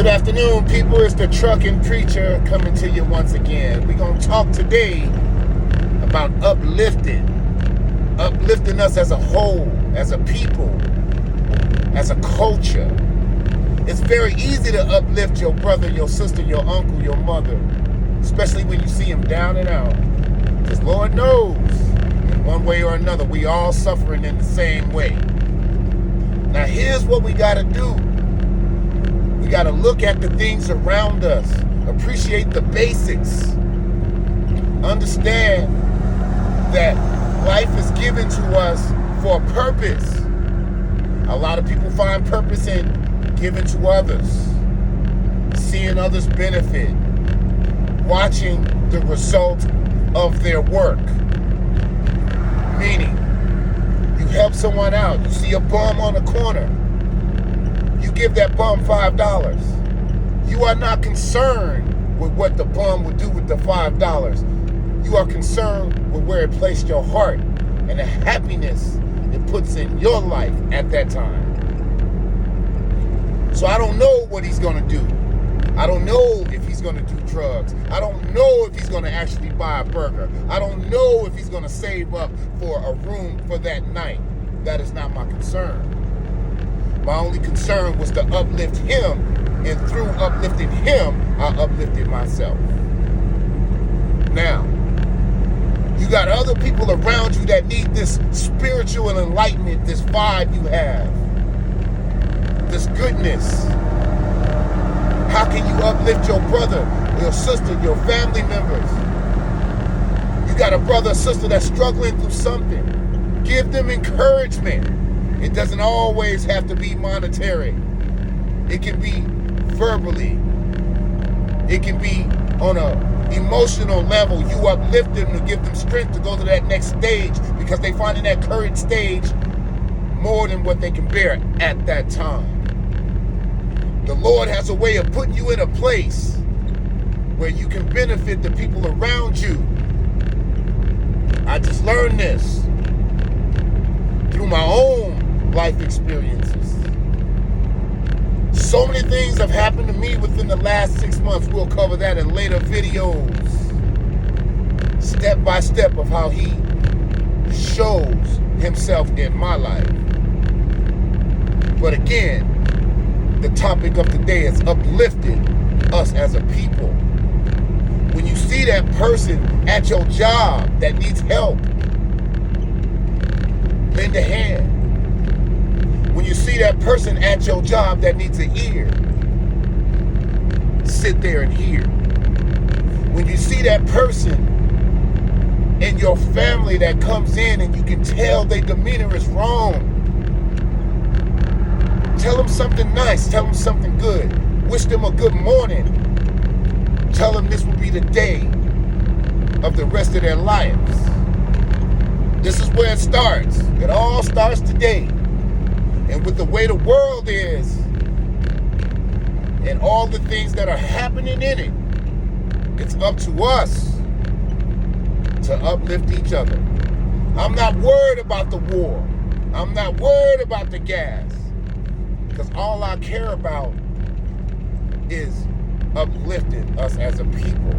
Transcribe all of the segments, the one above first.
Good afternoon, people. It's the Trucking Preacher coming to you once again. We're going to talk today about uplifting us as a whole, as a people, as a culture. It's very easy to uplift your brother, your sister, your uncle, your mother, especially when you see them down and out. Because Lord knows, in one way or another, we all suffering in the same way. Now here's what we got to do. We got to look at the things around us, appreciate the basics, understand that life is given to us for a purpose. A lot of people find purpose in giving to others, seeing others benefit, watching the result of their work. Meaning, you help someone out, you see a bum on the corner, you give that bum $5. You are not concerned with what the bum would do with the $5. You are concerned with where it placed your heart and the happiness it puts in your life at that time. So I don't know what he's going to do. I don't know if he's going to do drugs. I don't know if he's going to actually buy a burger. I don't know if he's going to save up for a room for that night. That is not my concern. My only concern was to uplift him, and through uplifting him, I uplifted myself. Now, you got other people around you that need this spiritual enlightenment, this vibe you have, this goodness. How can you uplift your brother, your sister, your family members? You got a brother or sister that's struggling through something. Give them encouragement. It doesn't always have to be monetary. It can be verbally. It can be on an emotional level. You uplift them to give them strength to go to that next stage because they find in that current stage more than what they can bear at that time. The Lord has a way of putting you in a place where you can benefit the people around you. I just learned this through my own life experiences. So many things have happened to me within the last 6 months. We'll cover that in later videos. Step by step of how he shows himself in my life. But again, the topic of today is uplifting us as a people. When you see that person at your job that needs help, lend a hand. When you see that person at your job that needs an ear, sit there and hear. When you see that person in your family that comes in and you can tell their demeanor is wrong, tell them something nice, tell them something good. Wish them a good morning. Tell them this will be the day of the rest of their lives. This is where it starts. It all starts today. And with the way the world is and all the things that are happening in it, it's up to us to uplift each other. I'm not worried about the war. I'm not worried about the gas. Because all I care about is uplifting us as a people.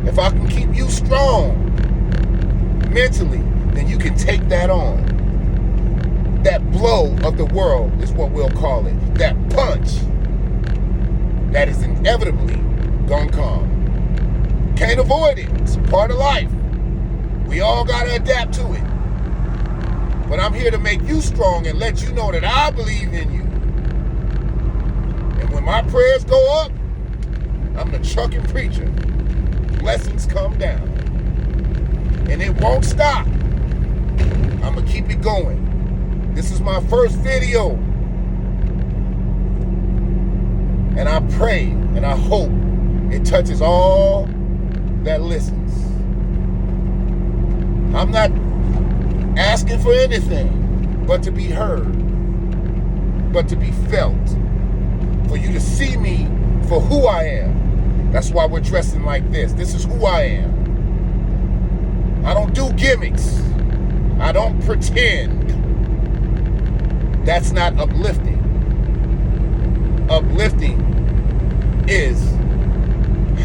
If I can keep you strong mentally, then you can take that on. That blow of the world is what we'll call it. That punch that is inevitably gonna come. Can't avoid it. It's a part of life. We all gotta adapt to it. But I'm here to make you strong and let you know that I believe in you. And when my prayers go up, I'm the Trucking Preacher. Blessings come down. And it won't stop. I'm gonna keep it going. This is my first video. And I pray and I hope it touches all that listens. I'm not asking for anything but to be heard, but to be felt, for you to see me for who I am. That's why we're dressing like this. This is who I am. I don't do gimmicks. I don't pretend. That's not uplifting. Uplifting is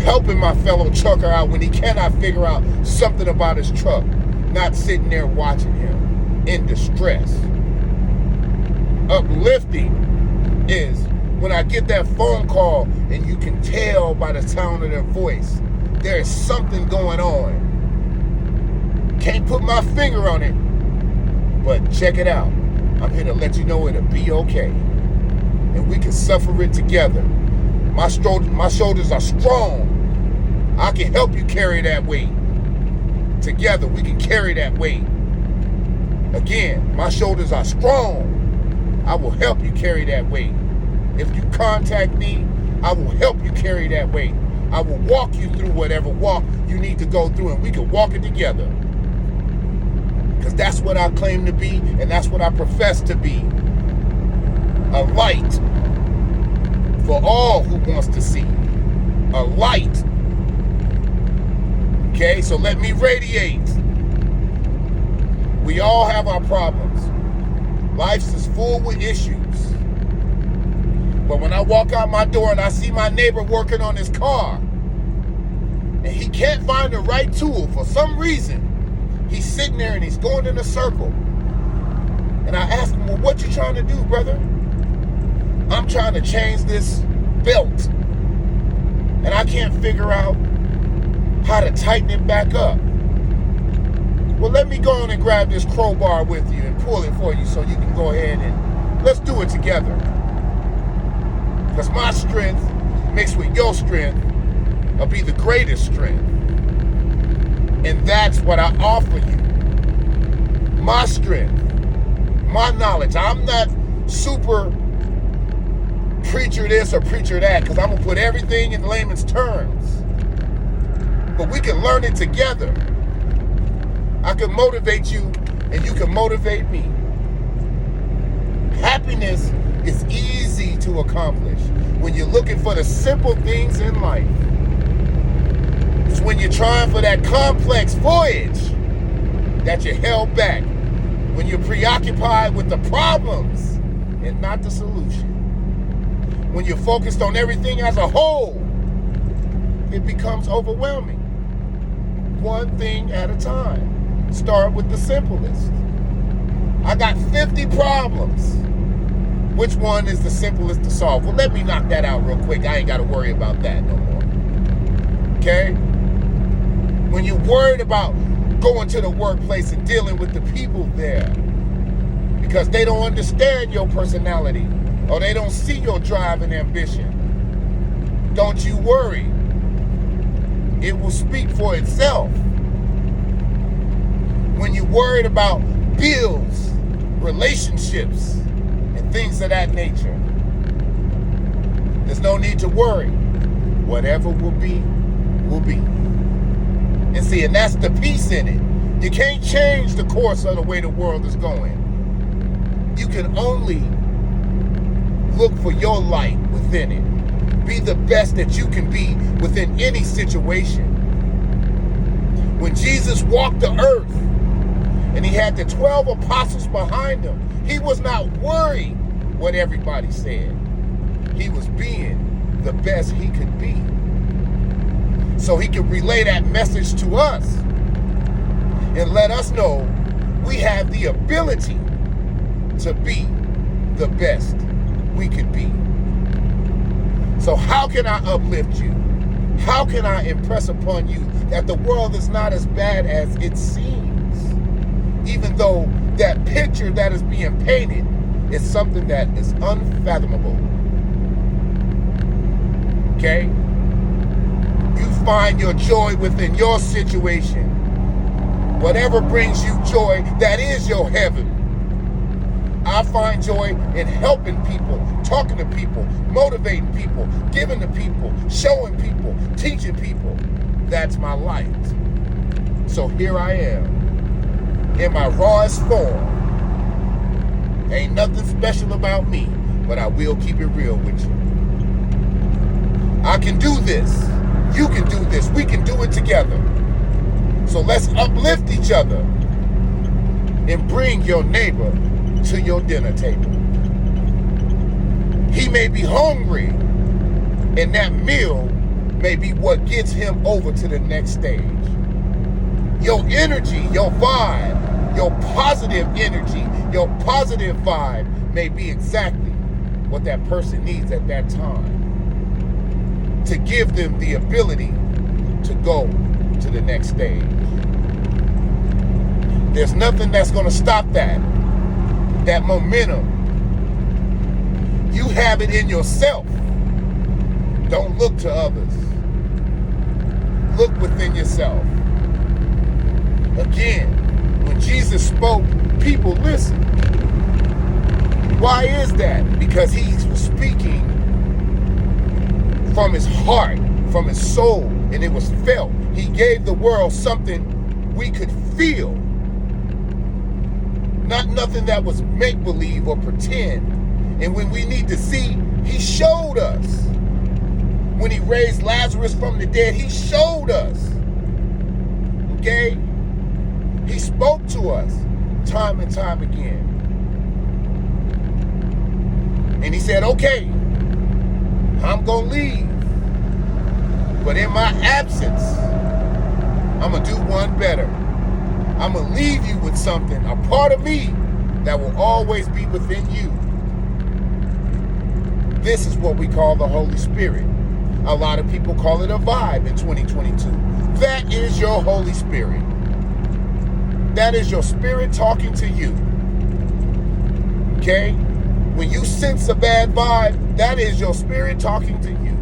helping my fellow trucker out when he cannot figure out something about his truck, not sitting there watching him in distress. Uplifting is when I get that phone call and you can tell by the sound of their voice there is something going on. Can't put my finger on it, but check it out. I'm here to let you know it'll be okay. And we can suffer it together. My shoulders are strong. I can help you carry that weight. Together, we can carry that weight. Again, my shoulders are strong. I will help you carry that weight. If you contact me, I will help you carry that weight. I will walk you through whatever walk you need to go through, and we can walk it together. Because that's what I claim to be, and that's what I profess to be. A light for all who wants to see. A light. Okay, so let me radiate. We all have our problems. Life is full with issues. But when I walk out my door and I see my neighbor working on his car, and he can't find the right tool for some reason, he's sitting there and he's going in a circle. And I ask him, well, what you trying to do, brother? I'm trying to change this belt. And I can't figure out how to tighten it back up. Well, let me go on and grab this crowbar with you and pull it for you so you can go ahead and let's do it together. Because my strength mixed with your strength will be the greatest strength. And that's what I offer you. My strength, my knowledge. I'm not super preacher this or preacher that, because I'm going to put everything in layman's terms. But we can learn it together. I can motivate you and you can motivate me. Happiness is easy to accomplish when you're looking for the simple things in life. It's when you're trying for that complex voyage that you're held back. When you're preoccupied with the problems and not the solution. When you're focused on everything as a whole, it becomes overwhelming. One thing at a time. Start with the simplest. I got 50 problems. Which one is the simplest to solve? Well, let me knock that out real quick. I ain't got to worry about that no more. Okay? When you're worried about going to the workplace and dealing with the people there because they don't understand your personality or they don't see your drive and ambition, don't you worry. It will speak for itself. When you're worried about bills, relationships, and things of that nature, there's no need to worry. Whatever will be, will be. And see, and that's the peace in it. You can't change the course of the way the world is going. You can only look for your light within it. Be the best that you can be within any situation. When Jesus walked the earth and he had the 12 apostles behind him, he was not worried what everybody said. He was being the best he could be. So he could relay that message to us and let us know we have the ability to be the best we could be. So how can I uplift you? How can I impress upon you that the world is not as bad as it seems? Even though that picture that is being painted is something that is unfathomable. Okay? You find your joy within your situation. Whatever brings you joy, that is your heaven. I find joy in helping people, talking to people, motivating people, giving to people, showing people, teaching people. That's my light. So here I am. In my rawest form. Ain't nothing special about me, but I will keep it real with you. I can do this. You can do this. We can do it together. So let's uplift each other and bring your neighbor to your dinner table. He may be hungry, and that meal may be what gets him over to the next stage. Your energy, your vibe, your positive energy, your positive vibe may be exactly what that person needs at that time to give them the ability to go to the next stage. There's nothing that's going to stop that momentum. You have it in yourself. Don't look to others. Look within yourself. Again, when Jesus spoke, people listened. Why is that? Because he was speaking from his heart, from his soul, and it was felt. He gave the world something we could feel. Not nothing that was make-believe or pretend. And when we need to see, he showed us. When he raised Lazarus from the dead, he showed us. Okay? He spoke to us time and time again. And he said, okay, I'm going to leave. But in my absence, I'm going to do one better. I'm going to leave you with something, a part of me that will always be within you. This is what we call the Holy Spirit. A lot of people call it a vibe in 2022. That is your Holy Spirit. That is your spirit talking to you. Okay? When you sense a bad vibe, that is your spirit talking to you.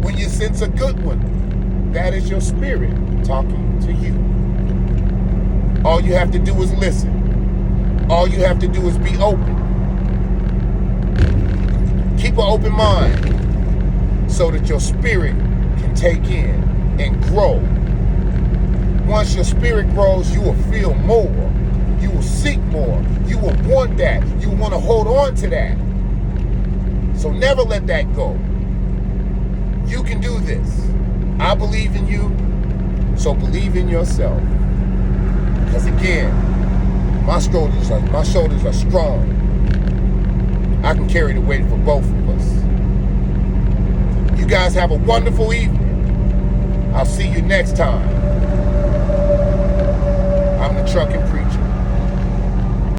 When you sense a good one, that is your spirit talking to you. All you have to do is listen. All you have to do is be open. Keep an open mind so that your spirit can take in and grow. Once your spirit grows, you will feel more. You will seek more. You will want that. You will want to hold on to that. So never let that go. You can do this. I believe in you, so believe in yourself. Because again, my shoulders are strong. I can carry the weight for both of us. You guys have a wonderful evening. I'll see you next time. I'm the Trucking Preacher.